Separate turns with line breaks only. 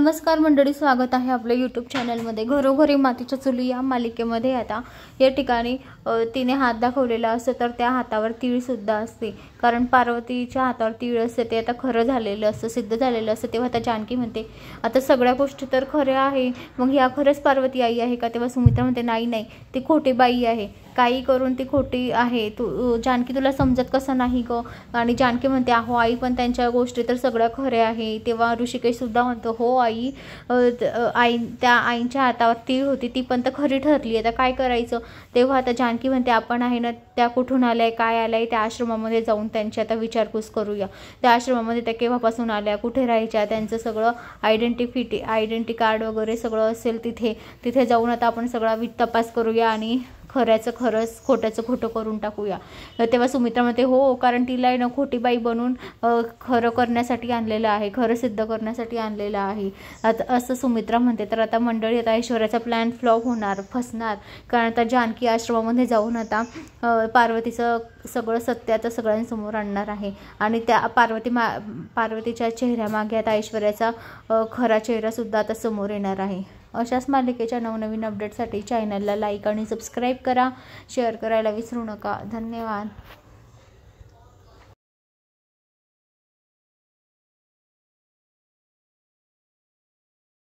नमस्कार मंडळी, स्वागत आहे आपल्या यूट्यूब चॅनलमध्ये। घरोघरी मातीच्या चुली या मालिकेमध्ये आता या ठिकाणी तिने हात दाखवलेला असतो तर त्या हातावर तीळ सुद्धा असते, कारण पार्वतीच्या हातावर तीळ असते ते आता खरं झालेलं असतं, सिद्ध झालेलं असतं। तेव्हा आता जानकी म्हणते आता सगळ्या गोष्टी तर खऱ्या आहे, मग ह्या खरंच पार्वती आई आहे का? तेव्हा सुमित्रा म्हणते नाही नाही, ती खोटी बाई आहे, काही करून ती खोटी आहे, तू जानकी तुला समजत कसं नाही ग? आणि जानकी म्हणते अहो आई, पण त्यांच्या गोष्टी तर सगळ्या खऱ्या आहे। तेव्हा ऋषिकेश सुद्धा म्हणतो हो आई, त्या आईच्या हातावर तीळ होती ती पण तर खरी ठरली, आता काय करायचं? तेव्हा आता जानकी म्हणते आपण आहे ना, त्या कुठून आल्या, काय आल्या, त्या आश्रमामध्ये जाऊन त्यांची आता विचारपूस करूया। त्या आश्रमामध्ये त्या केव्हापासून आल्या, कुठे राहायच्या, त्यांचं सगळं आयडेंटिटी कार्ड वगैरे सगळं असेल तिथे जाऊन आता आपण सगळा तपास करूया आणि खऱ्याचं खरंच, खोट्याचं खोटं करून टाकूया। तेव्हा सुमित्रा म्हणते हो, कारण तिला आहे ना खोटी बाई बनून खरं करण्यासाठी आणलेलं आहे, खरं सिद्ध करण्यासाठी आणलेलं आहे आता असं सुमित्रा म्हणते। तर आता मंडळी, आता ऐश्वर्याचा प्लॅन फ्लॉप होणार, फसणार, कारण आता जानकी आश्रमामध्ये जाऊन आता पार्वतीचं सगळं सत्य आता सगळ्यांसमोर आणणार आहे आणि त्या पार्वतीच्या चेहऱ्यामागे आता ऐश्वर्याचा खरा चेहरा सुद्धा आता समोर येणार आहे। अशाच मालिकेच्या नवनवीन अपडेटसाठी चॅनलला लाईक आणि सबस्क्राईब करा, शेअर करायला विसरू नका। धन्यवाद।